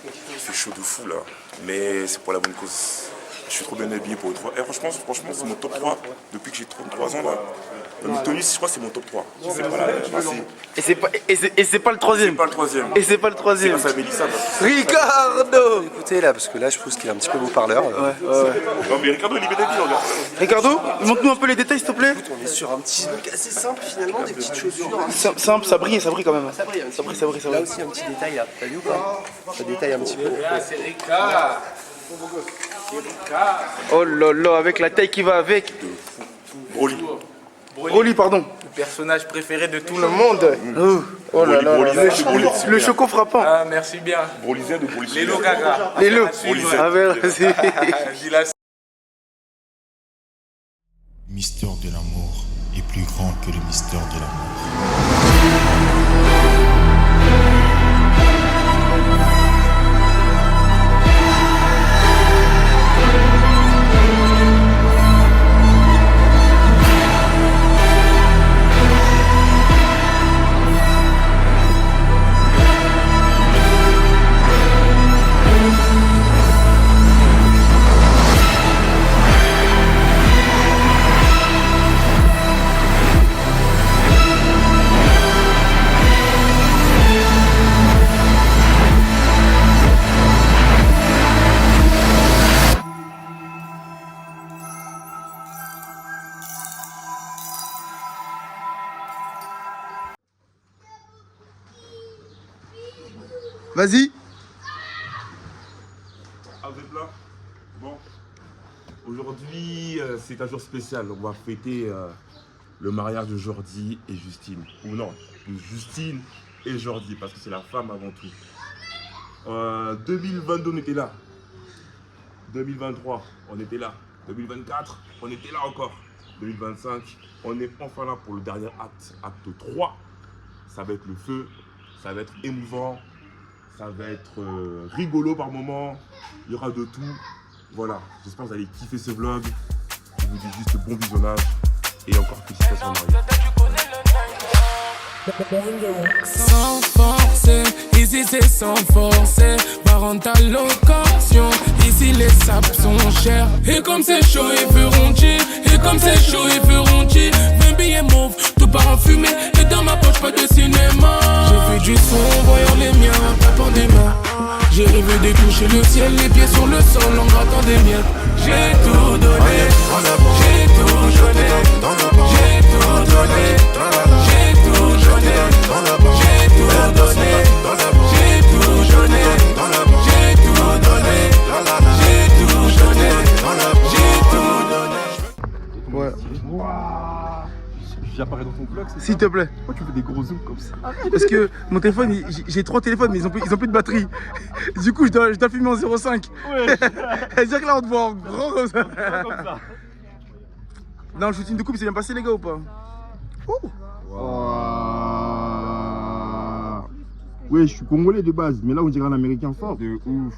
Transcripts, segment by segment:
Il fait chaud de fou là, mais c'est pour la bonne cause. Je suis trop bien habillé pour une fois. Et franchement, c'est mon top 3 depuis que j'ai 33 ans là. Dans mes tenues, je crois que c'est mon top 3. C'est pas là, Et c'est pas le troisième. c'est pas le troisième. Et c'est pas le troisième. C'est Mélissa. Ricardo. Écoutez là, parce que là je trouve qu'il est un petit peu beau parleur. Non mais Ricardo, il est bien habillé, regarde. Ricardo, montre-nous un peu les détails s'il te plaît. On est sur un petit look assez simple finalement, des petites chaussures. Simple, ça brille quand même. Ça brille, Ça brille. Là aussi un petit détail là, t'as vu ou pas? Ça détaille un petit peu. C'est Ricard. Oh là là, avec la taille qui va avec. Broly. Broly, pardon. Le personnage préféré de tout le monde. Oh là là, Broly, le choco frappant. Ah, merci bien. Broly Z ou Broly Z. Lélo Gaga. Les lots. Broly Z. Ah, merci. Dis-la. Le mystère de l'amour est plus grand que le mystère de l'amour. Vas-y. Ah, vous êtes là? Bon. Aujourd'hui, c'est un jour spécial. On va fêter le mariage de Jordi et Justine. Ou non, de Justine et Jordi, parce que c'est la femme avant tout. 2022, on était là. 2023, on était là. 2024, on était là encore. 2025, on est enfin là pour le dernier acte, acte 3. Ça va être le feu, ça va être émouvant. Ça va être rigolo par moment, il y aura de tout. Voilà, j'espère que vous allez kiffer ce vlog. Je vous dis juste bon visionnage et encore félicitations mariés. Sans forcer, ici c'est sans forcer. Parental location, ici les sables sont chers. Et comme c'est chaud, ils feront chier. Et comme c'est chaud, ils feront chier. 20 billets mauves, tout part en fumée. Et dans ma poche, pas de cinéma. J'ai fait du son, voyant les miens, tapant des mains. J'ai rêvé de toucher le ciel, les pieds sur le sol, en grattant des miettes. J'ai tout donné, j'ai tout donné, j'ai tout donné, j'ai tout donné, j'ai tout donné, j'ai tout donné, j'ai tout donné, j'ai tout donné, j'ai tout donné. Ouais. J'apparais dans ton vlog, c'est ça? S'il te plaît. Pourquoi tu fais des gros zooms comme ça? Parce que mon téléphone, j'ai 3 téléphones, mais ils ont plus de batterie. Du coup, je dois le filmer en 0,5. Ouais. C'est-à-dire que là, on te voit en grand comme ça. Comme ça. Non, le shooting de couple, c'est bien passé, les gars, ou pas? Ouais, je suis congolais de base, mais là on dirait un américain fort. De ouf.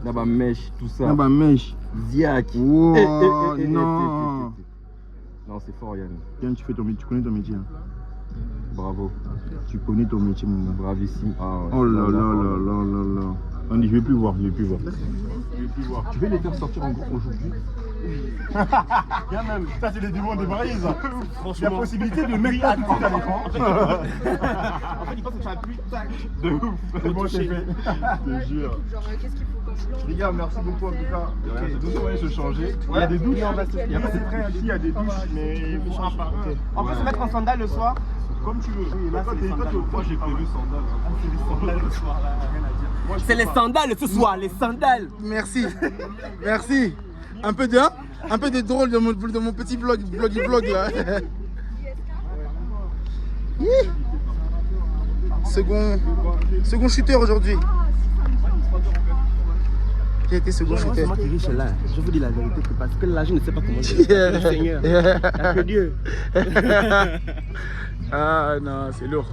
Naba mèche, tout ça. Naba mèche. Ziak. Oh, non. Non, c'est fort, Yann. Yann, tu connais ton métier. Hein. Bravo. Tu connais ton métier, mon gars. Bravissime. Ah, ouais. Oh là là là là là là. On dit, je vais plus voir. Tu veux les faire sortir en groupe aujourd'hui? Bien même, ça c'est les démons des Braïs. Il y a possibilité de mettre à tout à l'écran. En fait, il pense que tu as plus de ouf. C'est bon, c'est fait. Je te jure. Genre, qu'est-ce qu'il faut comme blanc? Les gars, merci beaucoup en tout cas. Vous allez se changer. Il y a des douches. Il y a pas de prêt ici, il y a des douches, mais il faut un par un. On peut se mettre en sandales le soir? Comme tu veux. Moi j'ai prévu sandales. C'est les sandales le soir là, rien à dire. C'est les sandales ce soir, les sandales. Merci. Merci. Un peu de drôle dans mon petit vlog là. Second shooter aujourd'hui. Qui a été second shooter? C'est moi qui riche là. Je vous dis la vérité, parce que là je ne sais pas comment dire. Le Seigneur. Il n'y a que Dieu. Ah non, c'est lourd.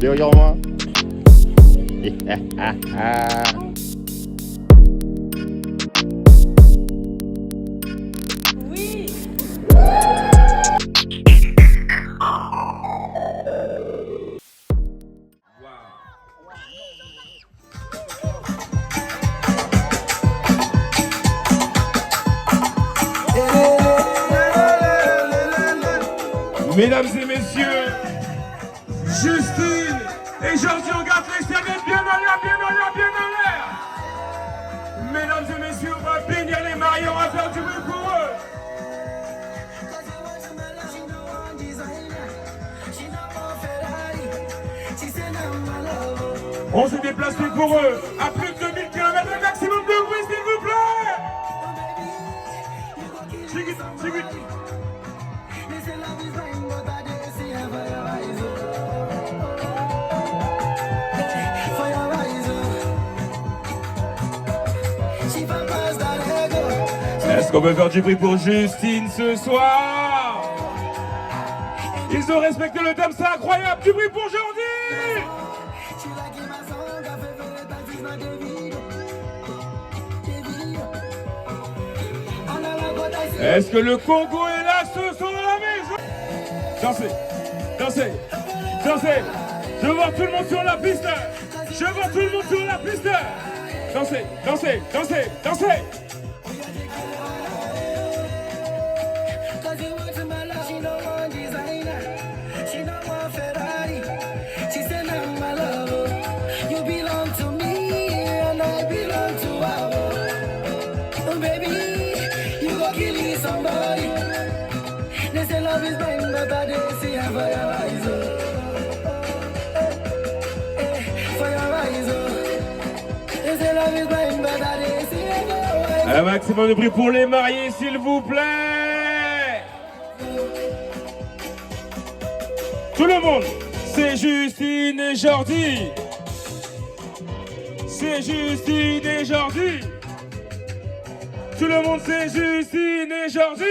Regarde-moi. Mesdames et messieurs, Justine et Georgie, on garde les serviettes bien en l'air, bien en l'air, bien en l'air. Mesdames et messieurs, on va bénir les mariés, on va faire du bruit pour eux. On s'est déplacé pour eux à plus de 2000 km, un maximum de bruit s'il vous plaît. Chigit, chigit. Est-ce qu'on peut faire du bruit pour Justine ce soir? Ils ont respecté le thème, c'est incroyable. Du bruit pour Jordi. Est-ce que le Congo est là ce soir à la maison? Dansez, dansez, dansez. Je vois tout le monde sur la piste. Je vois tout le monde sur la piste. Dansez, dansez, dansez, dansez. Un maximum de bruit pour les mariés, s'il vous plaît. Tout le monde, c'est Justine et Jordi. C'est Justine et Jordi. Tout le monde, c'est Justine et Jordi.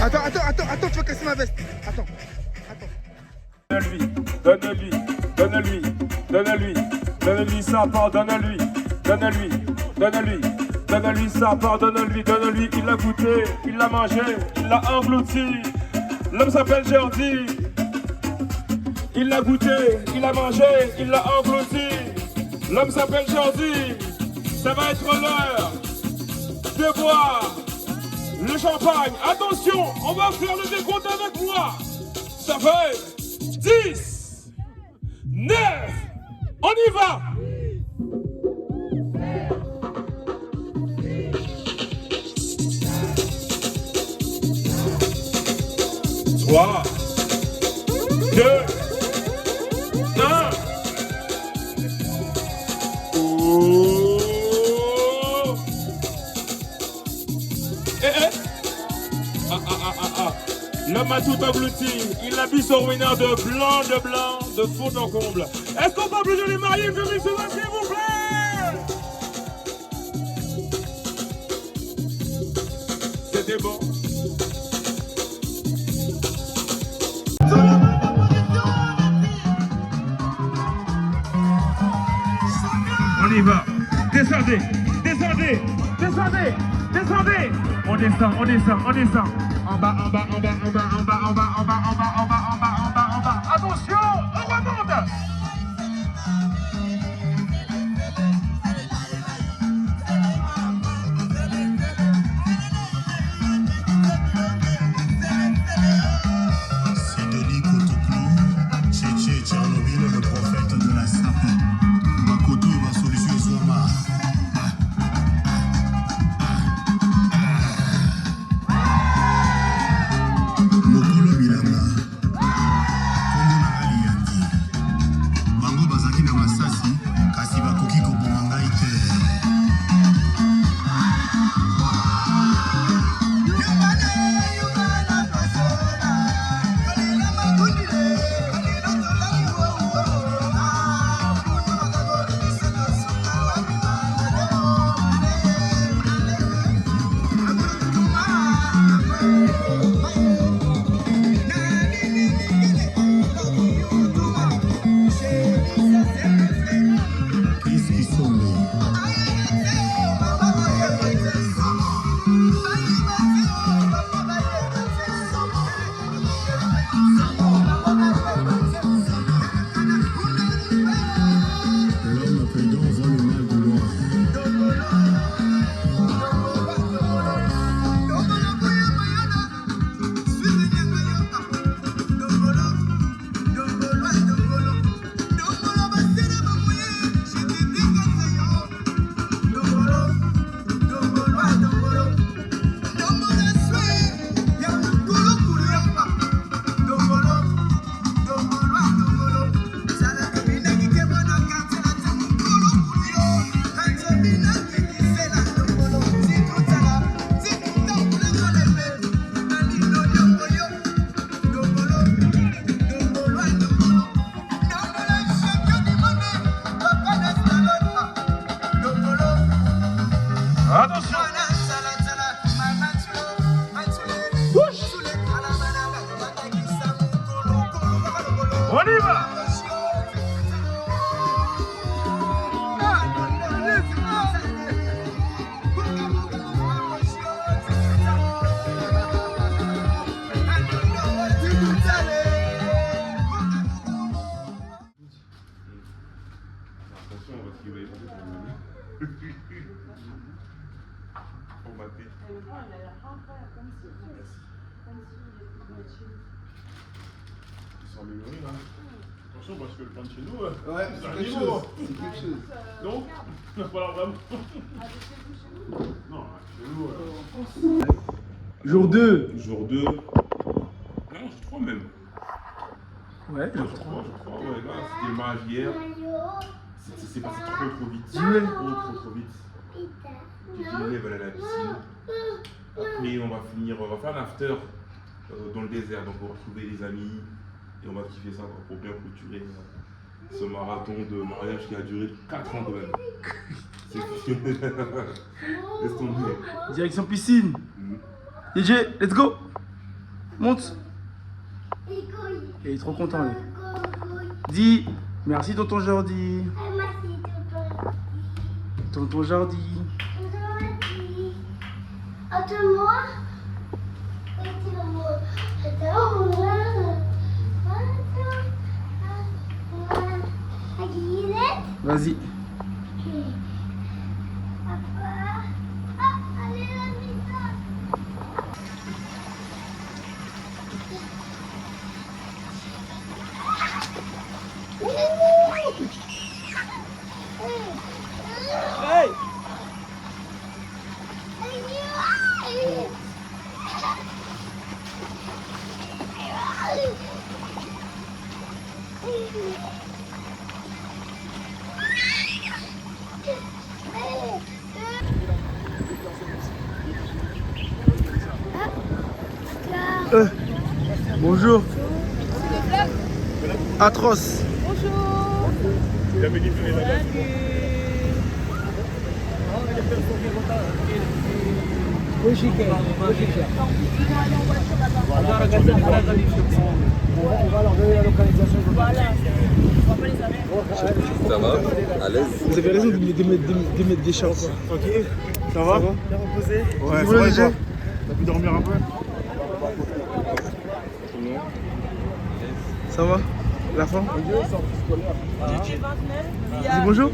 Attends, tu vas casser ma veste. Attends. Donne-lui ça, pardonne-lui, donne-lui ça, pardonne-lui, il l'a goûté, il l'a mangé, il l'a englouti. L'homme s'appelle Jordi, il l'a goûté, il l'a mangé, il l'a englouti. L'homme s'appelle Jordi, ça va être l'heure de boire le champagne. Attention, on va faire le décompte avec moi. Ça fait 10, 9, on y va. 3, 2, 1. L'homme a tout englouti, il a bu son winner de blanc, de fond en comble. Est-ce qu'on peut applaudir les mariés, venez se voir, s'il vous plaît? C'était bon. On y va. Descendez. On descend. En bas. Attention, on remonte. Sidonie Kotoko, Tchétché Tchernobyl, le prophète de la sape. Makoto et ma solution Zoma. Mokolo Bilanga, Kongo Nagali Yandi. Bango Bazaki na Masasi, kasi bakoki koboma ngai te. L'homme prudent voit le mal de loin. Attention. On y va. Attention parce qu'il va y passer pour le formaté. Ils sont améliorés là. Attention parce que le pain de chez nous, Ouais, c'est un quelque niveau. chose. C'est quelque chose. Donc, il va falloir vraiment. Non, chez nous. Jour 2. Jour 2. Non, jour 3 même. Ouais, Jour 3, ouais, là, c'était le mariage hier. C'est passé trop vite. Ouais. Trop vite. J'ai dit, on va aller à la piscine. Après, on va faire un after dans le désert. Donc, on va retrouver les amis et on va kiffer ça quoi, pour bien clôturer ce marathon de mariage qui a duré 4 ans quand même. C'est laisse tomber. Direction piscine. DJ, let's go. Monte. Il est trop content, lui. Dis merci, tonton Jordi. Tonton Jordi. Vas-y. Bonjour. Atroce. Bonjour. On va leur donner la localisation. Ça va? À l'aise? Vous avez raison de mettre des shorts. Ok. Ça va? Bien reposé? Ouais, Vous ça va, léger? toi? T'as pu dormir un peu? Ça va? La fin? Dis bonjour.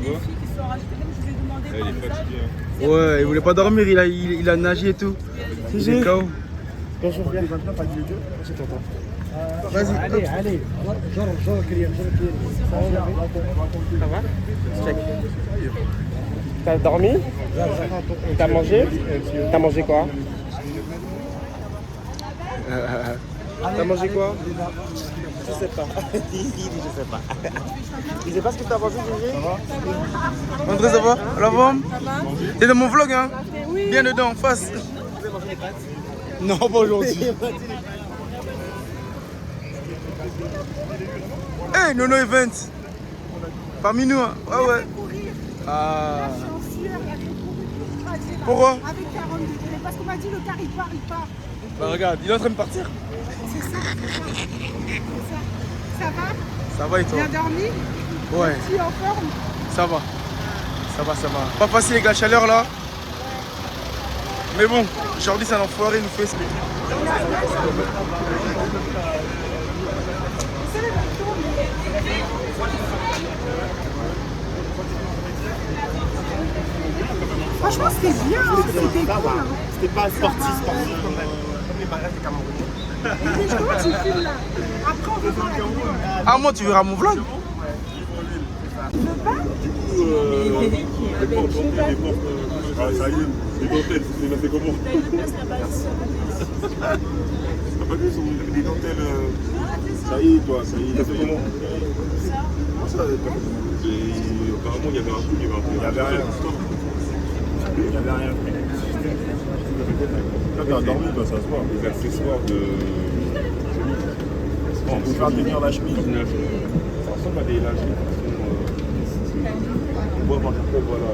Ouais, il voulait pas dormir, il a nagé et tout. C'est KO. Bonjour, bien. Maintenant, pas dit le 2. C'est ton temps. Vas-y. Allez. Genre, Kylian. Ça va? Check. T'as dormi? T'as mangé? T'as mangé quoi? T'as mangé quoi? Je sais pas. Je sais pas. Il sait pas ce que t'as mangé, Gégé? Ça va? André, ça va? La forme? T'es dans mon vlog, hein? Oui. Viens dedans, en face. Non, pas aujourd'hui. Hey, Nono Event. Parmi nous, hein? Ouais. Ah. Pourquoi? Avec 40 degrés, parce qu'on m'a dit le car il part. Bah regarde, il est en train de partir. C'est ça. Ça va? Ça va et toi? Bien dormi? Ouais. Tu es en forme? Ça va. Pas facile les gars, chaleur là. Mais bon, Jordi c'est un enfoiré, il nous fait expliquer. Franchement, c'était bien, hein. C'était cool. Hein. C'était pas sportif comme les barrages des Camerounais. Mais comment tu filmes là? Après, on veut voir la vidéo. Ah, moi tu verras mon vlog. Tu veux pas? Ah, ça y est, les dentelles, c'est fait comment? T'as pas vu, ils ont mis des dentelles. Ça y est, toi, ça y est, t'as fait comment? Ça, et apparemment, il y avait un truc, il y avait rien. Il y avait rien. Toi, t'as dormi, toi, ça se voit. Les accessoires de. On peut faire tenir la chemise. Ça ressemble à des lingettes. On voit par contre, voilà.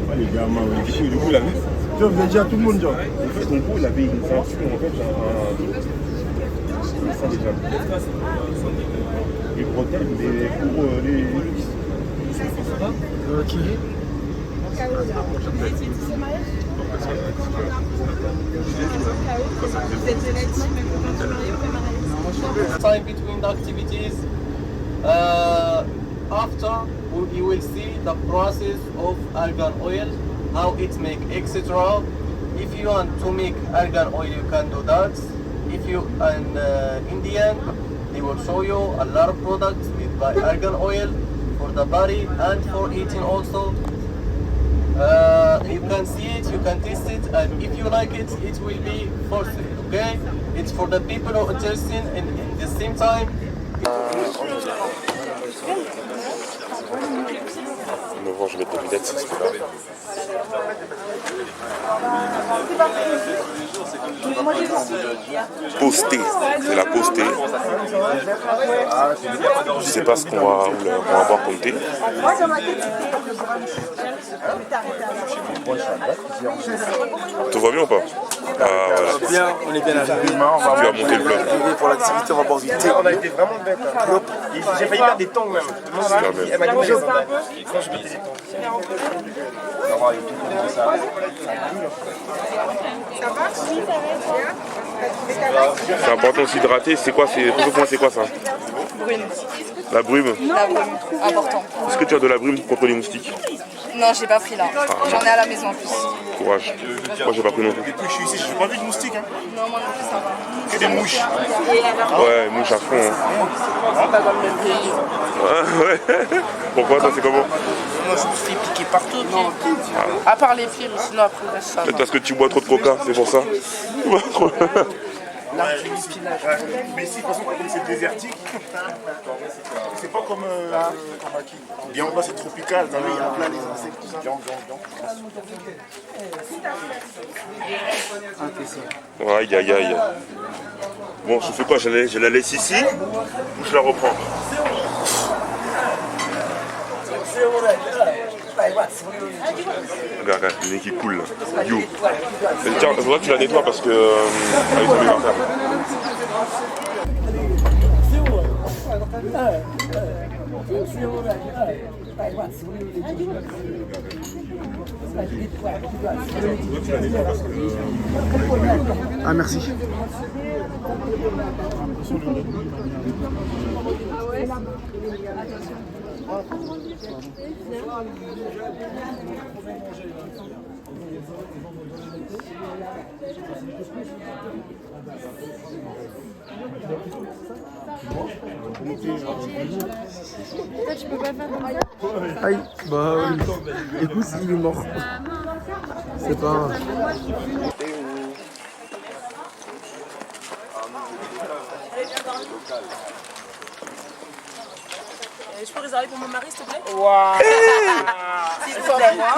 Ah, les gamins, oui. Du coup, il avait. Tu vois, vous avez dit à tout le monde, genre. En fait, en gros, il avait une ceinture, en fait, ça déjà. Les bretelles, mais pour les cuisses. Ok. Time between the activities. After you will see the process of argan oil, how it make, etc. If you want to make argan oil, you can do that. If you an Indian, they will show you a lot of products made by argan oil for the body and for eating also. You can see it, you can taste it, and if you like it, it will be for sale. Okay, it's for the people who are interested in the same time. Novembre, je vais mettre des lunettes, c'est là. Poster, c'est la poster. Je sais pas ce qu'on va avoir comme thé. Tu vois bien ou pas? voilà. Bien, on est bien arrivé. Tu as monté le bloc. Pour l'activité, on va boire du thé. On a été vraiment bêtes. Hein. J'ai failli perdre des tongs même. Elle m'a dit que j'ai quand je mettais des tongs. C'est important de s'hydrater. C'est quoi, c'est quoi ça? Brume. La brume? La brume, important. Est-ce que tu as de la brume contre les moustiques? Non, j'ai pas pris là. J'en ai à la maison en plus. Courage. Moi, j'ai pas pris non plus. Depuis que je suis ici, j'ai pas vu de moustiques. Hein. Non, moi non plus, ça va. Que des mouches. Ouais, mouches à fond. Hein. C'est pas comme le pays. Ouais. Pourquoi ça, c'est comment? Moi, je me fais piquer partout. À part les pieds, mais sinon après, ça va. Peut-être parce que tu bois trop de coca, c'est pour ça. Tu bois trop. Mais ici, de toute façon, comme c'est désertique, c'est pas comme aquí. Bien en bas, c'est tropical. Dans il y a plein des insectes, tout ça. Aïe, aïe, aïe. Bon, je fais quoi? Je la laisse ici ou je la reprends? Regarde, le nez qui coule là. Yo. Tiens, il faudra que tu la nettoies parce que elle est tombée par terre. Ah, merci. Tu peux pas faire comme ça. Aïe, bah oui. Écoute, il est mort. C'est pas grave. Je peux réserver pour mon mari, s'il te plaît? Waouh. S'il vous plaît, moi.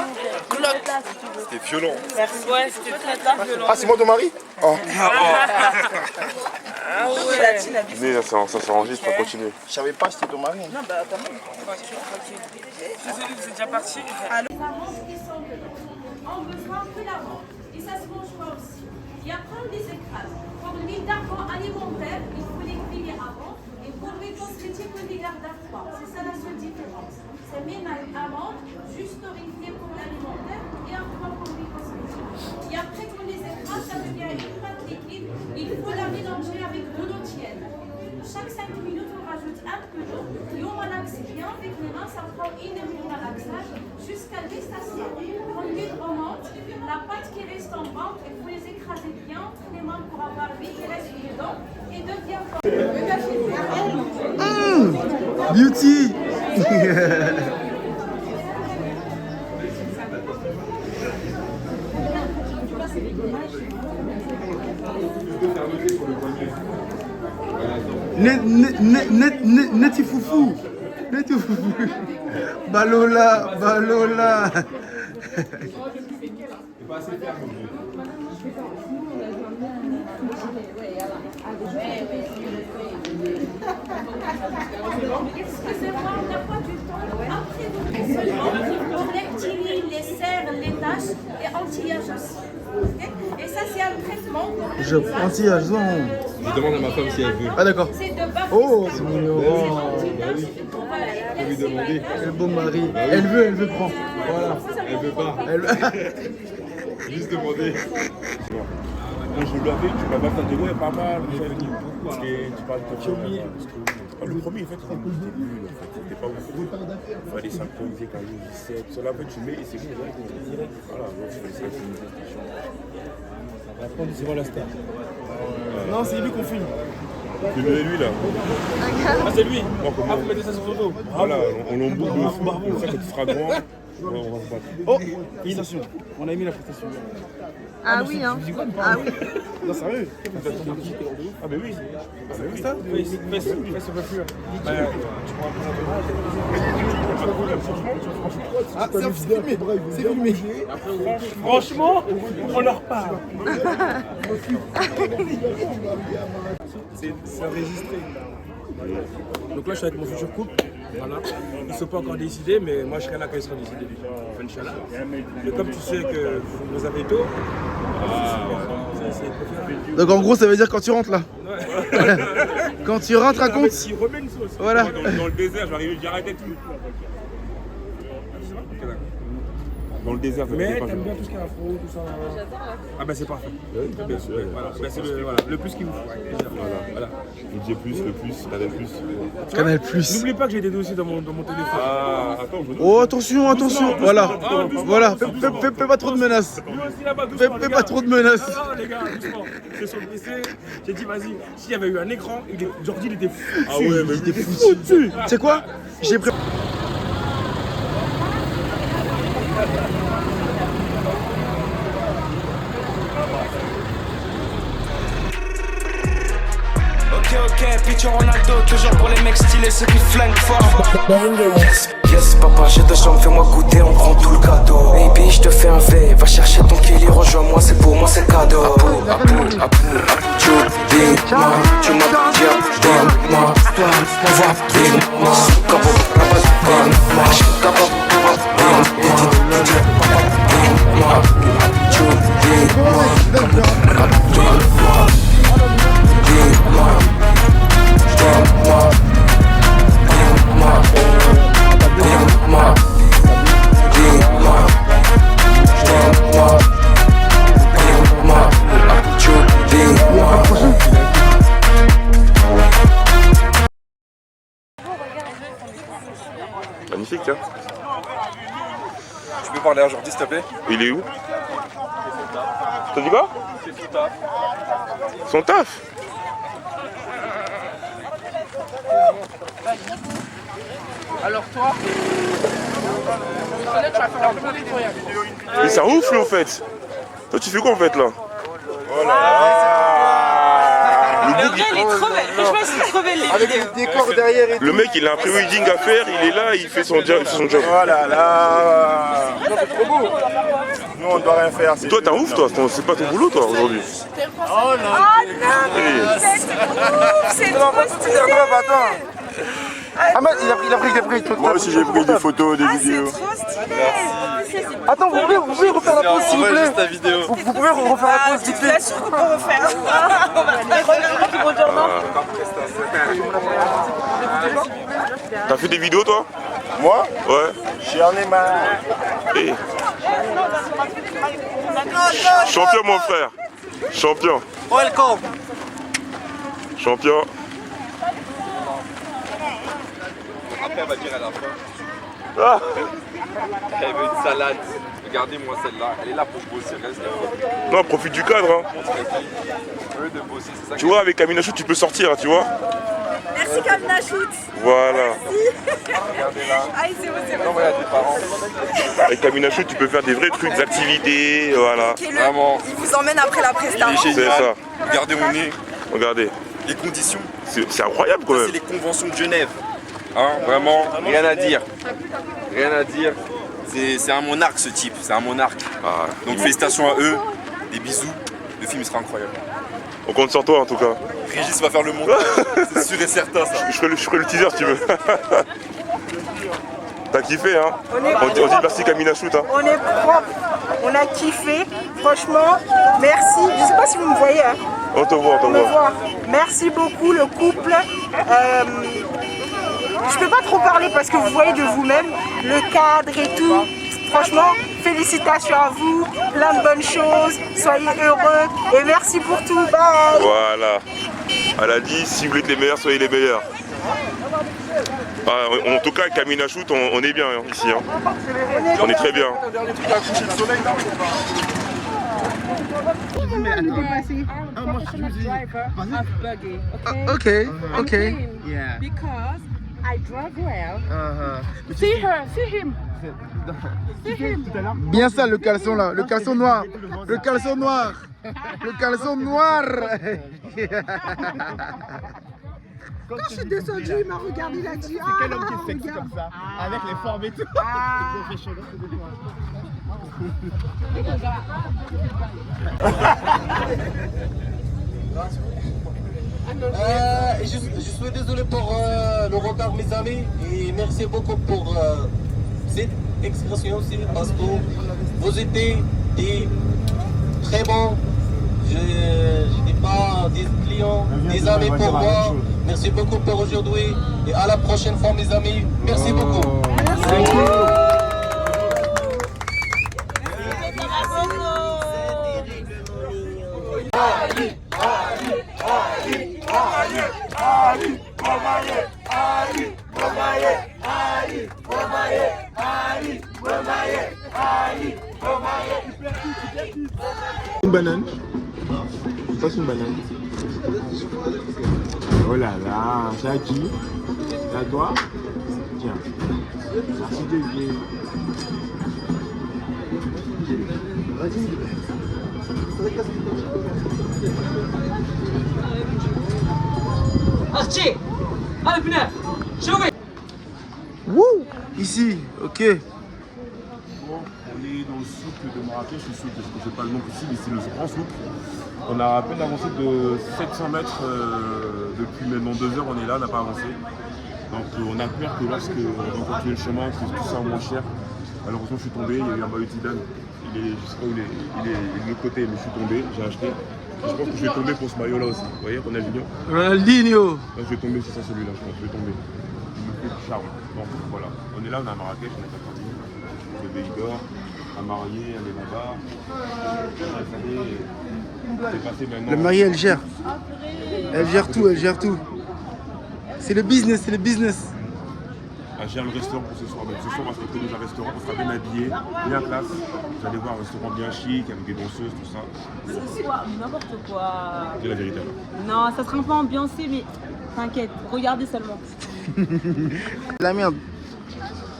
C'était violent. Merci. Ouais, c'était très violent. Ah, c'est moi ton mari? Oh. Ah ouais. Mais ça s'enregistre, faut continuer. Je savais pas que c'était ton mari. Non, bah quand même. Désolée, vous êtes déjà parti. On besoin que la vente. Et ça se mange pas aussi. Et après, on les écrase. Pour l'huile d'argan alimentaire, il faut les griller avant. Et pour l'huile cosmétique, on les garde à froid. C'est ça la seule différence. C'est même amande, juste torréfiée pour l'alimentaire et à froid pour l'huile cosmétique. Et après qu'on les écrase, ça devient une pâte liquide. Il faut la mélanger avec de l'eau tiède. Chaque 5 minutes, on rajoute un peu d'eau et on malaxe bien avec les mains. Ça prend une heure de malaxage jusqu'à l'estation. Quand l'huile remonte, la pâte qui reste en bande, il faut les écraser bien entre les mains pour avoir l'huile qui reste dedans et devient Beauty. Neti foufou. Neti foufou. Balola, balola. Excusez-moi, on n'a pas du temps. Après, vous seulement pour rectifier les cernes, les taches et anti-âge aussi. Okay? Et ça, c'est un traitement. Anti-âge, non. Je demande à ma femme si elle veut. Ah, d'accord. C'est de base. Oh, c'est mignon. Je vais lui demander. Quel beau mari. Elle veut prendre. Voilà. Elle veut pas. Juste demander. Quand je l'avais, tu m'as pas dit, ouais, pas mal. Parce que tu parles de premier. Le premier, en fait, c'était pas ouf. Il fallait synchroniser quand même 17. Sur la fait, tu mets et c'est bon, direct. Voilà, donc il fallait synchroniser. Après, on dit c'est moi la star. Non, c'est lui qu'on filme. Filmez lui là. Ah, c'est lui. Ah, vous mettez ça sur photo. Voilà, on l'emboule de fou. Comme ça, quand tu seras grand, on va se battre. Oh, félicitations. On a mis la prestation. Ah oui, hein. Ah oui. Non, sérieux. Ah, mais oui. C'est ça? Fais ça plus. Ah, c'est filmé. C'est filmé. Franchement, on leur parle. C'est enregistré. Donc là, je suis avec mon futur couple. Voilà. Ils ne sont pas encore décidés, mais moi, je serai là quand ils seront décidés. Inch'Allah. Et comme tu sais que vous avez tôt, Donc en gros, ça veut dire quand tu rentres là. Quand tu rentres, raconte. Voilà. Dans le désert, je vais arriver, j'ai arrêté tout. Dans le désert, mais t'aimes bien tout ce qui est afro, tout ça. Ah bah c'est parfait. Bien sûr. Voilà. Bah, c'est le plus qu'il vous faut. Voilà. DJ plus, le plus, Canal plus. Canal plus. N'oublie pas que j'ai des dossiers dans mon téléphone. Ah, attends, je... Oh attention, attention. Voilà. Voilà. Fais pas trop de menaces. Fais pas trop de menaces. Non, les gars, doucement. C'est sur le PC. J'ai dit, vas-y, s'il y avait eu un écran, Jordi il était foutu. Ah ouais, mais il était foutu. Tu sais quoi? J'ai pris. Ok, Picho Ronaldo, toujours pour les mecs stylés, ceux qui flinguent fort. Yes, papa, j'ai 2 chambres, fais-moi goûter, on prend tout le cadeau. Baby, je te fais un V, va chercher ton kili, rejoins-moi, c'est pour moi, c'est cadeau. Tu dis-moi, tu m'as dit, dis-moi, on va dis-moi, capo, dis-moi, capo, dis-moi, tu dis-moi, Magnifique, tiens. Tu peux parler à Jordi, s'il te plaît? Il est où? T'as dit quoi? Son taf. Alors toi, là, tu vas faire un peu de nettoyage. Mais ça ouf là en fait. Toi tu fais quoi en fait là? Oh là là. Le vrai, il est trop belle. Franchement, c'est trop belle les vidéos. Avec des décors derrière et tout. Le mec il a un pré-wedding à faire, il est là, il fait son job. Oh là là. C'est trop beau. Nous on doit rien faire. Toi t'es un ouf toi, c'est pas ton boulot toi aujourd'hui. Oh non, c'est trop stylé. Ah mais il a pris. Moi aussi j'ai pris des photos, des vidéos. C'est trop stylé. Attends, vous pouvez refaire la pause s'il vous plaît. Vous pouvez refaire la pause s'il vous plaît. Bien sûr qu'on peut refaire. On va regarder qui bonjour, non? T'as fait des vidéos toi? Moi? Ouais. J'en ai marre. Hey. Champion mon frère. Champion. Welcome. Champion. Après, elle va dire à la fin. Ah. Elle veut une salade. Regardez-moi celle-là. Elle est là pour bosser. Reste là. Non, profite du cadre. Hein. De bosser, c'est ça. Tu vois, avec Amina Shoot, tu peux sortir, tu vois. Merci Kamina Shoot. Voilà. Regardez là. Aïe, c'est bon, c'est bon. Envoyez à tes parents. Avec Amina Shoot, tu peux faire des vrais trucs, des activités, voilà. Vraiment. Il vous emmène après la prestation. Il est C'est génial. ça. Regardez mon nez. Regardez. Les conditions. C'est incroyable quand Ça, même. c'est les conventions de Genève. Hein, vraiment, rien à dire. Rien à dire. C'est un monarque ce type, c'est un monarque. Ah. Donc félicitations à eux, des bisous. Le film sera incroyable. On compte sur toi en tout cas. Régis va faire le montage, c'est sûr et certain ça. Je ferai le teaser si tu veux. T'as kiffé hein? On dit merci Kamina Shoot hein. On est propre, on a kiffé, franchement, merci. Je sais pas si vous me voyez. Hein. On te voit, on te voit. Merci beaucoup le couple. Je peux pas trop parler parce que vous voyez de vous-même le cadre et tout. Franchement, félicitations à vous, plein de bonnes choses, soyez heureux et merci pour tout. Bye. Voilà. Elle a dit si vous voulez être les meilleurs, soyez les meilleurs. Ah, en tout cas, Kamina Shoot, on est bien hein, ici. Hein. On est très bien. Okay. Yeah. Because I drive well. See her, see him. See him. Bien ça le caleçon là, le caleçon noir. Le caleçon noir. Le caleçon noir. Quand je suis descendue, il m'a regardé, il a dit C'est quel homme qui est sexy comme ça? Avec les formes et tout. Je suis désolé pour le retard mes amis et merci beaucoup pour cette expression aussi parce que vous étiez des très bon. Je n'ai pas des clients, des amis pour moi. Merci beaucoup pour aujourd'hui et à la prochaine fois mes amis. Merci beaucoup. Une banane. Passe une banane. Oh là là, c'est à qui? C'est à toi? Tiens. Merci Dieu. Archie, allez venez, jouez. Wouh, ici, ok. Bon, on est dans le souk de Marrakech, le souk, je ne sais pas le nom possible, mais c'est le grand souk. On a à peine avancé de 700 mètres depuis maintenant 2 heures, on est là, on n'a pas avancé. Donc on a peur que lorsque on va continuer le chemin, que tout ça moins cher. Malheureusement je suis tombé, il y a eu un maillot Zidane. Je sais pas où il est de l'autre côté, mais je suis tombé, j'ai acheté. Et je pense que je vais tomber pour ce maillot là aussi. Vous voyez, Ronaldinho. Ronaldinho. Je vais tomber, c'est ça celui-là, je pense, je vais tomber. Il me fait du charme. Donc voilà, on est là, on est à Marrakech, on est à Paris. Le Béidor, un marié, elle est là-bas. C'est passé maintenant. Le marié, elle gère. Elle gère tout, elle gère tout. C'est le business, c'est le business. Elle gère le restaurant pour ce soir. Donc ce soir, on va se retrouver dans un restaurant, on sera bien habillé, bien classe. Vous allez voir un restaurant bien chic, avec des danseuses, tout ça. Ce soir, n'importe quoi. C'est la vérité alors. Non, ça sera un peu ambiancé, mais t'inquiète, regardez seulement. La merde.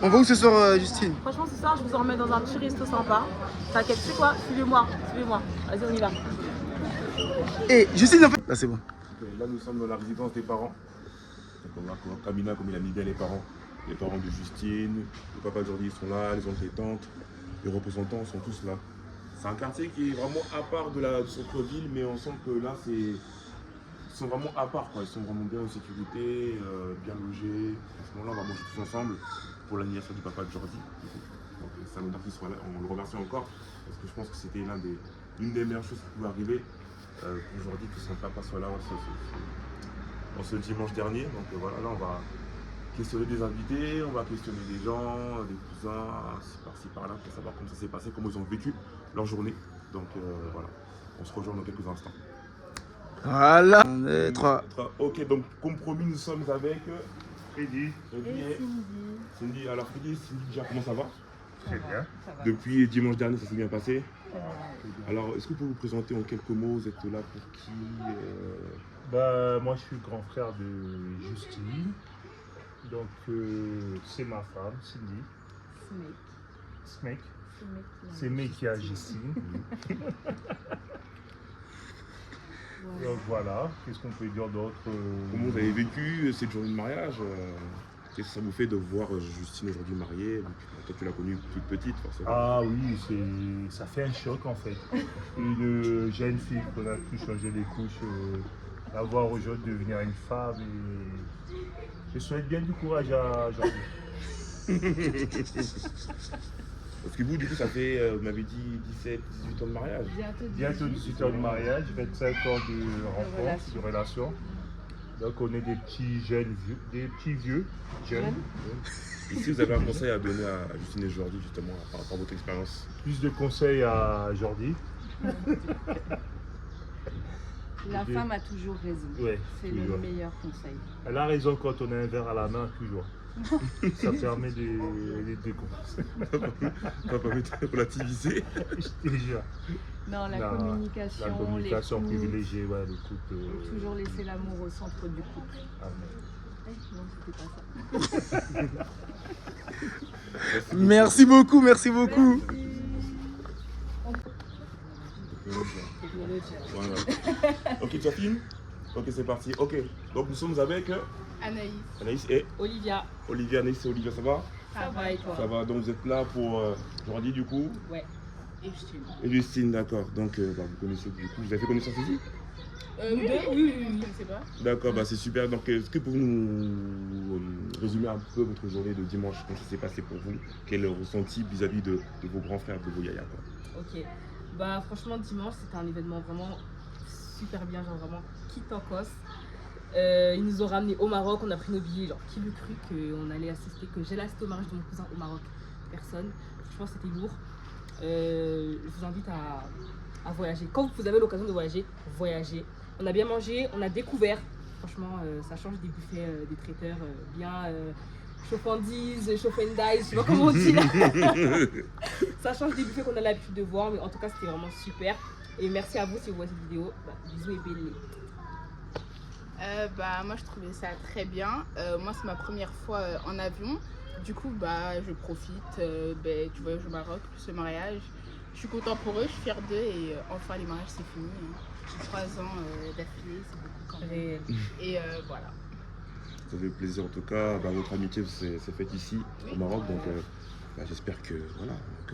On va où ce soir, Justine? Franchement, ce soir, je vous emmène dans un petit resto sympa. T'inquiète, c'est quoi? Suivez-moi, suivez-moi. Vas-y, on y va. Et Justine, en fait. Là, c'est bon. Là, nous sommes dans la résidence des parents. Donc, on va voir Kamina, comme il a mis bien les parents de Justine, le papa de Jordi sont là, les oncles et tantes, les représentants sont tous là. C'est un quartier qui est vraiment à part du centre-ville, mais on sent que là, ils sont vraiment à part, quoi. Ils sont vraiment bien en sécurité, bien logés. À ce moment-là, on va manger tous ensemble pour l'anniversaire du papa de Jordi. Donc, ça m'étonne qu'il soit là. On le remercie encore, parce que je pense que c'était l'une des meilleures choses qui pouvait arriver pour Jordi, que son papa soit là en ce dimanche dernier. Donc voilà, là, on va questionner des invités, on va questionner des gens, des cousins, par-ci par-là, pour savoir comment ça s'est passé, comment ils ont vécu leur journée. Donc voilà, on se rejoint dans quelques instants. Voilà, 1, 2, 3. Ok, donc comme promis, nous sommes avec Freddy. Et Cindy. Alors Freddy, déjà comment ça va? Très bien. Depuis dimanche dernier, ça s'est bien passé. Alors, est-ce que vous pouvez vous présenter en quelques mots? Vous êtes là pour qui? Moi, je suis le grand frère de Justine. Donc, c'est ma femme, Cindy. Smek. C'est Mek qui a Justine. Donc voilà, qu'est-ce qu'on peut dire d'autre? Comment vous avez vécu cette journée de mariage? Qu'est-ce que ça vous fait de voir Justine aujourd'hui mariée? Toi, tu l'as connue toute petite, forcément. Ah oui, ça fait un choc en fait. Une jeune fille qu'on a pu changer les couches, la voir aujourd'hui devenir une femme. Et je souhaite bien du courage à Jordi. Parce que vous, du coup, ça fait, vous m'avez dit 17, 18 ans de mariage. Bientôt 18 ans de mariage, 25 ans de rencontre, de relation. Donc on est des petits jeunes, des petits vieux jeunes. Et si vous avez un conseil à donner à Justine et Jordi, justement, par rapport à votre expérience? Plus de conseils à Jordi. La femme a toujours raison. Ouais, c'est le meilleur conseil. Elle a raison quand on a un verre à la main, toujours. Ça permet de décompenser. Ça permet de relativiser. Je te jure. Non, la communication. La communication privilégiée, ouais, l'écoute. Faut toujours laisser l'amour au centre du couple. Non, c'était pas ça. Merci beaucoup, merci beaucoup. Voilà. Ok, tu as fini? Ok, c'est parti. Ok, donc nous sommes avec Anaïs. Anaïs et Olivia. Olivia. Anaïs et Olivia, ça va? Ça va et toi? Ça va, donc vous êtes là pour Jordi du coup? Ouais. Et Justine. Et Justine, d'accord. Donc vous connaissez du coup, vous avez fait connaissance ici? Oui, je ne sais pas. D'accord, c'est super. Donc est-ce que vous pouvez nous résumer un peu votre journée de dimanche? Comment ça s'est passé pour vous? Quel ressenti vis-à-vis de vos grands frères, de vos yaya, quoi? Ok. Bah franchement dimanche c'était un événement vraiment super bien, genre vraiment kitokos. Ils nous ont ramenés au Maroc, on a pris nos billets, genre qui l'eût cru qu'on allait assister, que j'allais assister au mariage de mon cousin au Maroc. Personne, franchement c'était lourd. Je vous invite à voyager. Quand vous avez l'occasion de voyager, voyagez. On a bien mangé, on a découvert. Franchement, ça change des buffets des traiteurs bien chauffandises, chauffandises, je sais pas comment on dit là. Ça change des buffets qu'on a l'habitude de voir, mais en tout cas c'était vraiment super. Et merci à vous si vous voyez cette vidéo. Bisous et belle. Moi je trouvais ça très bien. Moi c'est ma première fois en avion. Du coup je profite. Tu voyages au Maroc, plus le mariage. Je suis contente pour eux, je suis fière d'eux et enfin les mariages c'est fini. J'ai 3 ans d'affilée, c'est beaucoup quand même. Et voilà. Ça fait plaisir en tout cas. Votre amitié s'est faite ici au Maroc, donc j'espère que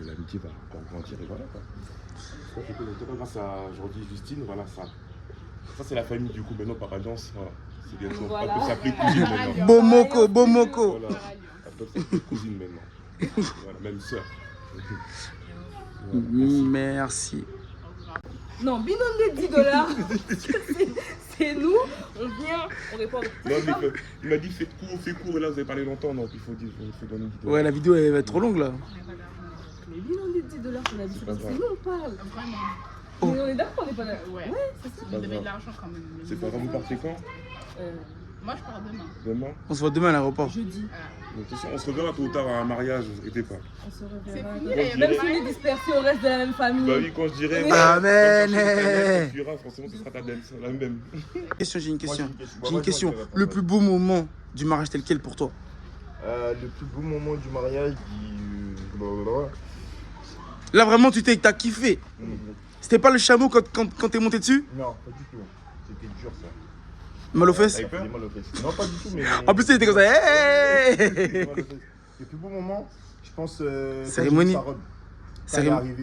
l'amitié va encore grandir et voilà quoi. En tout cas, grâce à Jordi Justine, voilà ça c'est la famille du coup. Maintenant par alliance, c'est bien sûr. Voilà. On peut s'appeler cousine maintenant. Bomoko, Bomoko. Voilà. On peut s'appeler cousine maintenant. Voilà, même sœur. Merci. Non, binon de $10. C'est nous, on vient, on répond. Non, mais il m'a dit fais court, et là vous avez parlé longtemps, donc il faut donner $10. Ouais, la vidéo elle va être trop longue là. Mais binon de $10 qu'on a dit, c'est nous on parle. Vraiment. Oh. Mais on est d'accord, on est pas d'accord. Ouais, c'est ça. Vous devez de l'argent quand même. C'est pas grave, vous partez quand? Moi je pars demain. Demain? On se voit demain à l'aéroport. Jeudi. Donc, on se reverra tôt ou tard à un mariage, vous inquiétez pas. On se reverra. C'est Même si on est dispersés, on reste de la même famille. Bah oui, quand je dirais. Amen. Forcément, ce sera ta belle, la même. J'ai une question. Moi, J'ai une question. je vais Le plus beau moment du mariage, c'est lequel pour toi? Le plus beau moment du mariage, Là vraiment, t'as kiffé. C'était pas le chameau quand t'es monté dessus? Non, pas du tout. C'était dur ça. Mal aux fesses? Mal aux fesses. Non, pas du tout, mais. En plus, il était comme ça. Hey. Le plus beau moment, je pense. Cérémonie.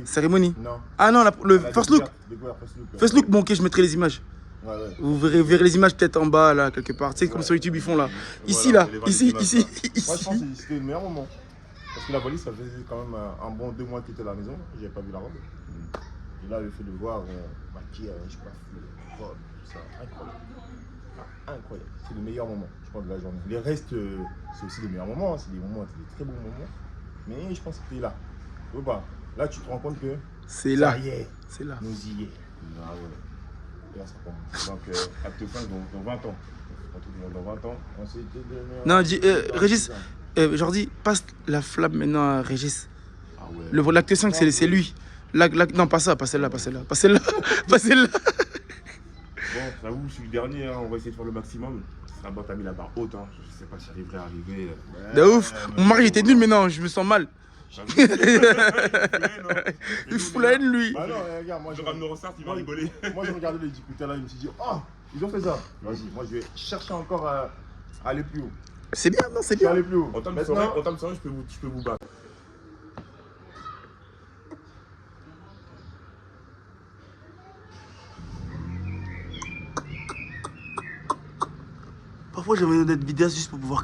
Cérémonie. Non. Ah non, le first look. First look, bon, ok, je mettrai les images. Ouais. Vous verrez les images peut-être en bas, là, quelque part. Tu sais, comme sur YouTube, ils font là. Ici, là. Ici. Moi, je pense que c'était le meilleur moment. Parce que la valise, ça faisait quand même un bon 2 mois qu'il était à la maison. J'avais pas vu la robe. Et là, le fait de voir maquillage, robe, tout ça, incroyable. Incroyable. C'est le meilleur moment, je pense, de la journée. Les restes, c'est aussi des meilleurs moments. C'est des très bons moments. Mais je pense que c'était là. Là, tu te rends compte que. C'est là. Ça y est. C'est là. Nous y est. Ah ouais. Et là, ça commence. Donc, acte fin dans 20 ans. Dans 20 ans, on s'est été de meilleurs. Non, Régis, Jordi, passe la flamme maintenant à Régis. Ah ouais. L'acte 5, c'est lui. Non, pas ça, pas celle-là. Pas celle-là. Bon, j'avoue, je suis le dernier, hein. On va essayer de faire le maximum. T'as mis la barre haute, hein. Je sais pas si j'arriverai à arriver. De ouf. Mon mari était nul, mais non, je me sens mal. Il fout la haine, lui. Bah non, regarde, moi je ramène le ressort, il va rigoler. Moi, j'ai regardé les discuteurs là, je me suis dit, oh, ils ont fait ça. Vas-y, moi, je vais chercher encore à aller plus haut. C'est bien, non, c'est bien. Aller plus haut. En termes de soirée, je peux vous battre. Parfois, j'aimerais d'être vidéaste juste pour pouvoir.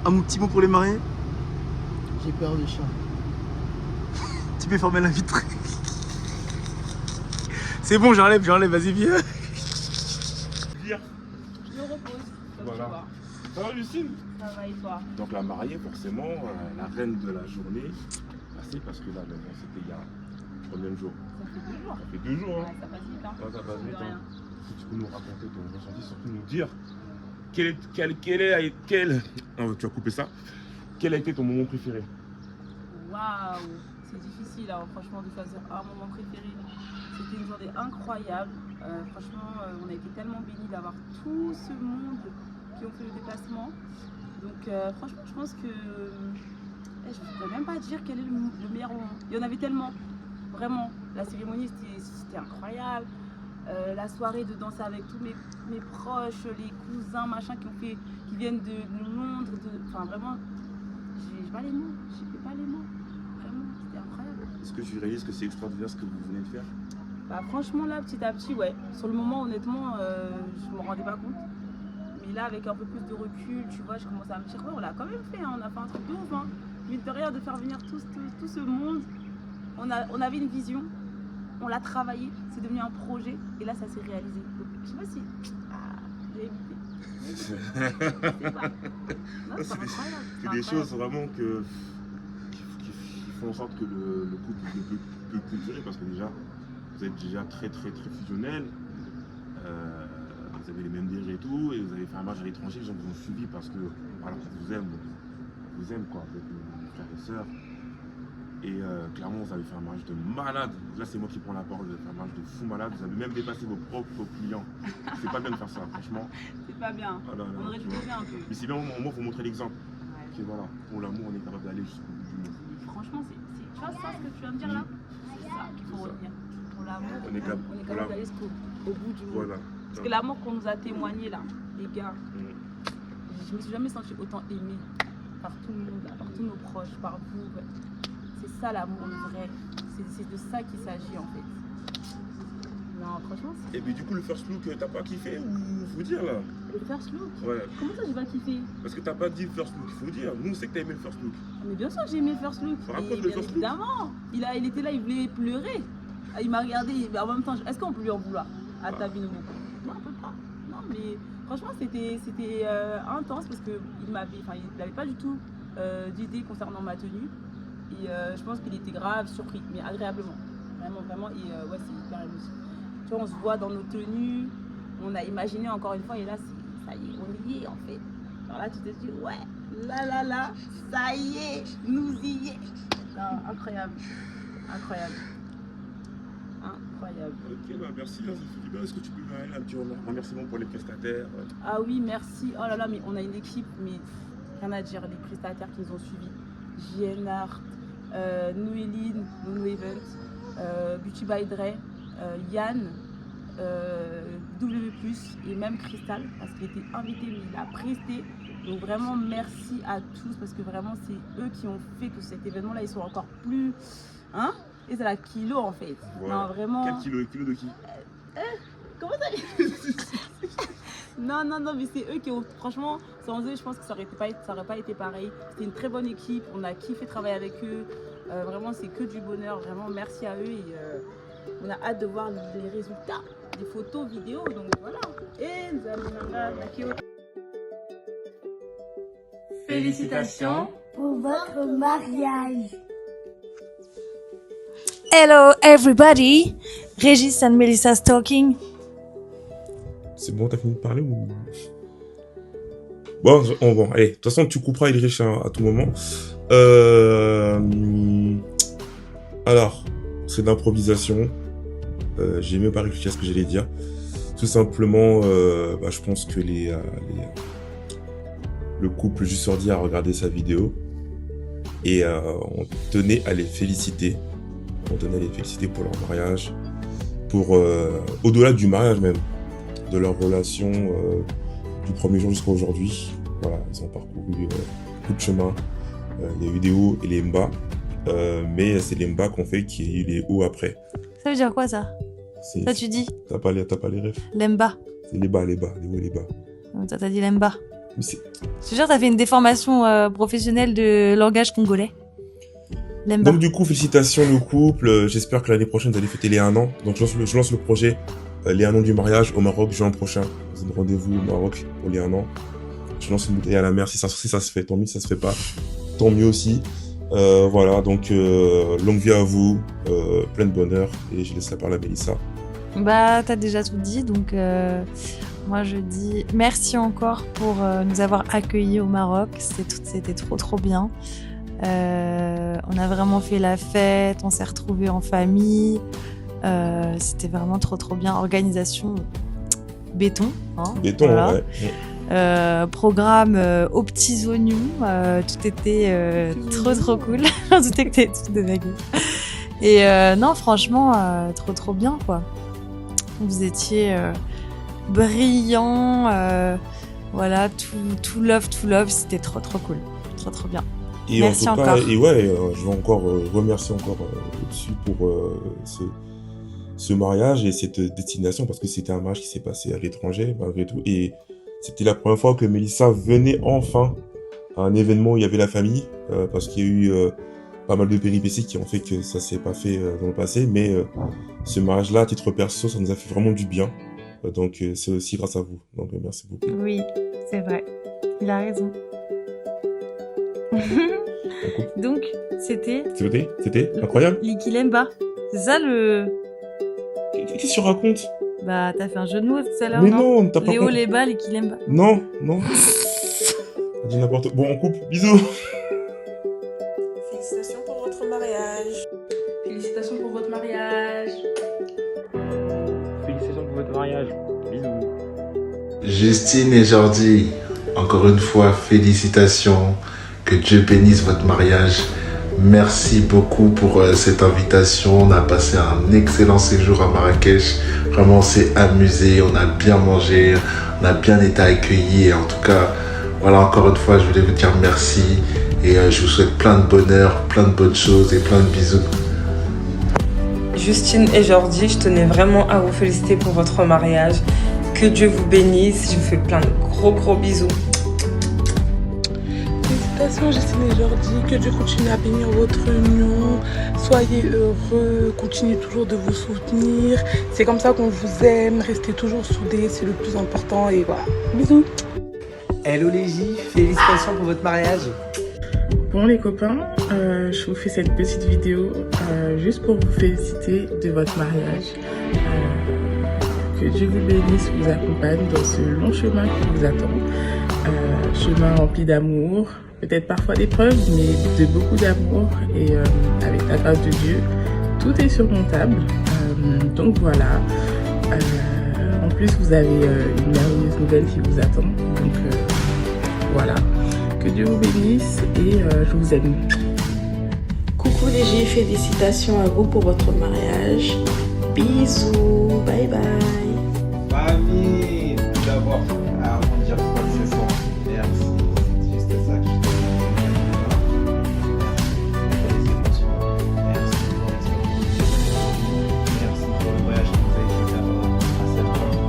Un petit mot pour les mariés? J'ai peur des chats. Tu peux fermer la vitre. C'est bon, j'enlève, vas-y, viens. Je me repose. Voilà. Ça va, Lucine? Ça va et toi? Donc, la mariée, forcément, la reine de la journée, c'est parce que là, c'était il y a combien de jours? Ça fait 2 jours. Ça fait 2 jours, hein? Ouais, ça passe vite, hein? Ouais, ça passe vite, Rien. Si tu peux nous raconter ton ressenti, surtout nous dire tu vas couper ça. Quel a été ton moment préféré? Waouh, c'est difficile hein, franchement de choisir un moment préféré. C'était une journée incroyable. Franchement, on a été tellement bénis d'avoir tout ce monde qui ont fait le déplacement. Donc franchement, je pense que je ne pourrais même pas dire quel est le meilleur moment. Il y en avait tellement, vraiment. La cérémonie, c'était incroyable. La soirée de danser avec tous mes proches, les cousins, machin, qui viennent de Londres, enfin vraiment, j'ai pas les mots, vraiment, c'était incroyable. Est-ce que tu réalises que c'est extraordinaire ce que vous venez de faire? Bah franchement là, petit à petit, ouais. Sur le moment, honnêtement, je me rendais pas compte. Mais là, avec un peu plus de recul, tu vois, je commence à me dire, ouais, on l'a quand même fait, hein, on a fait un truc de ouf, hein. mine de rien, de faire venir tout ce monde. On avait une vision, on l'a travaillé, c'est devenu un projet et là ça s'est réalisé. Donc, je sais pas si j'ai évité. C'est des choses vraiment qui font en sorte que le couple peut plus durer parce que déjà vous êtes déjà très fusionnels, vous avez les mêmes dires et tout, et vous avez fait un match à l'étranger, les gens vous ont suivi parce que voilà, vous aiment quoi, avec mes frères et sœurs. Et clairement, vous avez fait un match de malade. Là, c'est moi qui prends la parole. Vous avez fait un match de fou malade. Vous avez même dépassé vos propres clients. C'est pas bien de faire ça, franchement. C'est pas bien. Ah, là, on aurait dû poser un peu. Mais c'est bien, au moins, il faut montrer l'exemple. Ouais. Que voilà, pour l'amour, on est capable d'aller jusqu'au bout du monde. Franchement, tu vois ça, ce que tu viens de dire là, c'est ça qu'il faut retenir. Pour l'amour, on est capable d'aller jusqu'au bout du monde. Voilà. Parce que l'amour qu'on nous a témoigné là, les gars, je me suis jamais senti autant aimé par tout le monde, par tous nos proches, par vous. C'est ça l'amour vrai, c'est de ça qu'il s'agit en fait. Non, franchement, c'est... Et puis du coup, le first look, t'as pas kiffé ou faut dire là? Le first look? Ouais. Comment ça j'ai pas kiffé? Parce que t'as pas dit le first look, il faut dire. Nous, on sait que t'as aimé le first look. Mais bien sûr, j'ai aimé le first look. Raconte le first look. Évidemment, il était là, il voulait pleurer. Il m'a regardé, en même temps, est-ce qu'on peut lui en vouloir à Tabinomo? Non, on peut pas. Non, mais franchement, c'était intense parce qu'il n'avait pas du tout d'idée concernant ma tenue. Et je pense qu'il était grave surpris, mais agréablement. Vraiment. Et ouais, c'est hyper émotif. Tu vois, on se voit dans nos tenues, on a imaginé encore une fois, et là, ça y est, on y est en fait. Alors là, tu te dis, ouais, là, ça y est, nous y est. Non, incroyable. Ok, bah merci, ça fait du bien. Est-ce que tu peux me faire un petit remerciement pour les prestataires? Ah oui, merci. Oh là là, mais on a une équipe, mais rien à dire, les prestataires qui nous ont suivis. JN Art, Noéline, Nono Event, Beauty by Dre, Yann, W+, et même Crystal, parce qu'il était invité, mais il a presté. Donc vraiment merci à tous, parce que vraiment c'est eux qui ont fait que cet événement-là, ils sont encore plus... Hein? Et c'est la kilo en fait. Ouais. Non, vraiment... Quel kilo? Kilo de qui? Comment ça? Non, mais c'est eux qui ont... Franchement, sans eux, je pense que ça aurait pas été pareil. C'était une très bonne équipe, on a kiffé travailler avec eux. Vraiment, c'est que du bonheur. Vraiment, merci à eux. Et on a hâte de voir les résultats, des photos, vidéos. Donc voilà. Et félicitations pour votre mariage. Hello everybody, Régis and Melissa's talking. C'est bon, t'as fini de parler ou... Bon, allez, de toute façon, tu couperas Idriss à tout moment. Alors, c'est d'improvisation. J'ai même pas réfléchi à ce que j'allais dire. Tout simplement, je pense que le couple juste ordi a regardé sa vidéo et on tenait à les féliciter. On tenait à les féliciter pour leur mariage, pour au-delà du mariage même, de leur relation du premier jour jusqu'à aujourd'hui. Voilà, ils ont parcouru beaucoup de chemin. Il y a eu des hauts et les bas, mais c'est les bas qu'on fait qu'il y a eu les hauts après. Ça veut dire quoi ça? Ça tu dis? T'as pas les refs? L'emba. C'est les bas, les hauts et les bas. Ça t'as dit l'emba. Je te jure, t'as fait une déformation professionnelle de langage congolais. L'emba. Donc du coup, félicitations le couple. J'espère que l'année prochaine, vous allez fêter les 1 an. Donc je lance le projet les 1 an du mariage au Maroc, juin prochain. Vous avez rendez-vous au Maroc pour les 1 an. Je lance une bouteille à la mer. Si ça se fait, tant mieux. Si ça se fait pas, tant mieux aussi. Voilà, donc longue vie à vous, plein de bonheur. Et je laisse la parole à Mélissa. T'as déjà tout dit, donc moi je dis merci encore pour nous avoir accueillis au Maroc. C'était trop bien. On a vraiment fait la fête, on s'est retrouvés en famille. C'était vraiment trop bien. Organisation béton. Hein, béton, voilà. Ouais. Programme aux petits oignons. Tout était trop cool. Tout était tout de vague. Et non, franchement, trop bien quoi. Vous étiez brillants. Voilà, tout love. C'était trop cool. Trop bien. Et merci en tout cas, encore. Et ouais, je vais encore remercier encore au-dessus pour ce mariage et cette destination parce que c'était un mariage qui s'est passé à l'étranger malgré tout. Et c'était la première fois que Mélissa venait enfin un événement où il y avait la famille, parce qu'il y a eu pas mal de péripéties qui ont fait que ça s'est pas fait dans le passé, mais ce mariage-là, à titre perso, ça nous a fait vraiment du bien. Donc c'est aussi grâce à vous. Donc merci beaucoup. Oui, c'est vrai. Il a raison. Donc, c'était incroyable. Likilemba. C'est ça le... Qu'est-ce que tu racontes? Bah, t'as fait un jeu de mots tout à l'heure, Mais non, t'as pas Léo compris. Leba, Likilemba. Non. T'as dit n'importe quoi. Bon, on coupe. Bisous. Félicitations pour votre mariage. Félicitations pour votre mariage. Félicitations pour votre mariage. Bisous. Justine et Jordi, encore une fois, félicitations. Que Dieu bénisse votre mariage. Merci beaucoup pour cette invitation. On a passé un excellent séjour à Marrakech. Vraiment, on s'est amusé, on a bien mangé, on a bien été accueillis. Et en tout cas, voilà, encore une fois, je voulais vous dire merci. Et je vous souhaite plein de bonheur, plein de bonnes choses et plein de bisous. Justine et Jordi, je tenais vraiment à vous féliciter pour votre mariage. Que Dieu vous bénisse. Je vous fais plein de gros bisous. Félicitations Justine et Jordi, que Dieu continue à bénir votre union, soyez heureux, continuez toujours de vous soutenir, c'est comme ça qu'on vous aime, restez toujours soudés, c'est le plus important et voilà, bisous. Hello les J, félicitations pour votre mariage. Bon les copains, je vous fais cette petite vidéo juste pour vous féliciter de votre mariage. Que Dieu vous bénisse, vous accompagne dans ce long chemin qui vous attend. Chemin rempli d'amour, peut-être parfois d'épreuves, mais de beaucoup d'amour. Et avec la grâce de Dieu, tout est surmontable. Donc voilà. En plus, vous avez une merveilleuse nouvelle qui vous attend. Donc voilà. Que Dieu vous bénisse et je vous aime. Coucou les J, félicitations à vous pour votre mariage. Bisous, bye bye. Mamie, tout d'abord, avant de dire quoi que ce soit, merci. C'est juste ça que je te dis. Merci pour les émotions. Merci pour le voyage que vous avez fait faire à septembre.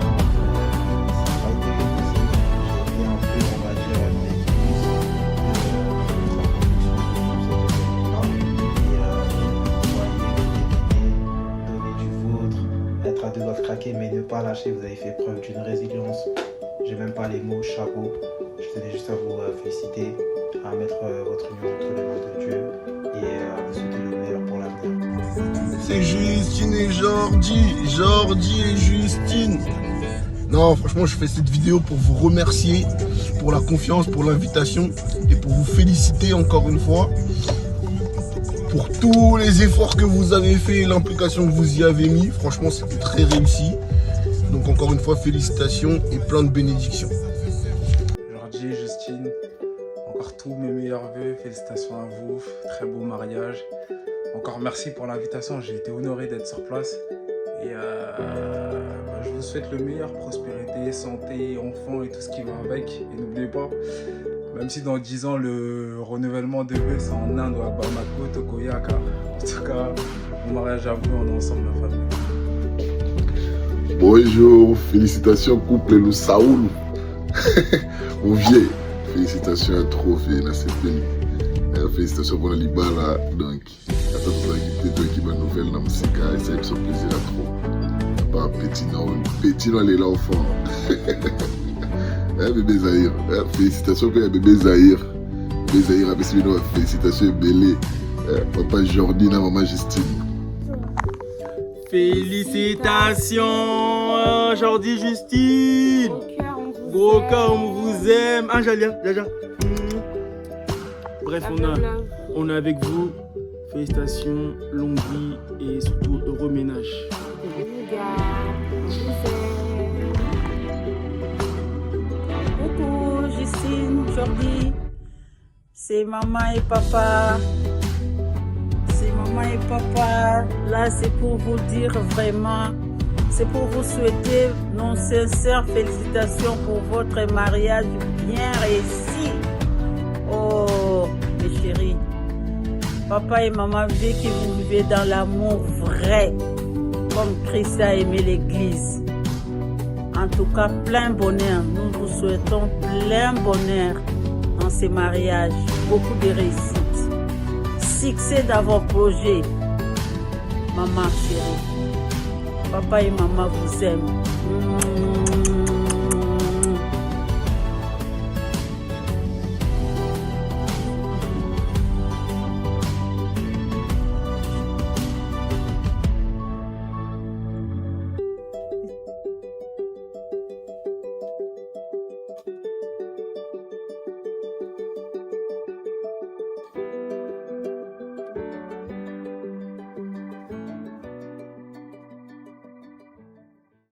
Ça n'a pas été facile. J'ai bien fait, on va dire, être à deux doigts de craquer, mais ne pas lâcher. Vous avez fait preuve d'une résilience. J'ai même pas les mots, chapeau. Je tenais juste à vous féliciter, à mettre votre union entre les mains de Dieu et à vous souhaiter le meilleur pour l'avenir. C'est Justine et Jordi et Justine. Non, franchement, je fais cette vidéo pour vous remercier pour la confiance, pour l'invitation et pour vous féliciter encore une fois pour tous les efforts que vous avez fait et l'implication que vous y avez mis. Franchement, c'était très réussi. Donc encore une fois, félicitations et plein de bénédictions. Jordi, Justine, encore tous mes meilleurs vœux, félicitations à vous, très beau mariage. Encore merci pour l'invitation, j'ai été honoré d'être sur place. Et je vous souhaite le meilleur, prospérité, santé, enfants et tout ce qui va avec. Et n'oubliez pas, même si dans 10 ans le renouvellement de vœux c'est en Inde ou à Bamako, Tokoyaka. En tout cas, mon mariage à vous, on est ensemble la famille. Bonjour, félicitations couple le Saoul. Mon vieux, félicitations à trophée, là c'est fini. Félicitations pour la Libala. Donc, attends, vous avez toi qui m'a nouvelle dans musique, et ça me fait plaisir à trop. Pas un petit nom, elle est là au fond. Bébé Zahir, félicitations pour bébé Zahir. Bébé Zahir a fait une félicitations Bélé. Papa Jordi, maman Justine. Félicitations Jordi, Justine. Gros cœur, on vous aime. Ah, Jaja. Bref, on est avec vous. Félicitations, longue vie et surtout heureux ménage. Coucou Justine, Jordi, c'est maman et papa. C'est maman et papa. Là, c'est pour vous dire vraiment, c'est pour vous souhaiter nos sincères félicitations pour votre mariage bien réussi. Oh, mes chéris, papa et maman veulent que vous vivez dans l'amour vrai, comme Christ a aimé l'église. En tout cas, plein bonheur. Nous vous souhaitons plein bonheur en dans ces mariages, beaucoup de réussite. Succès dans vos projets. Maman chérie, papa et maman vous aiment.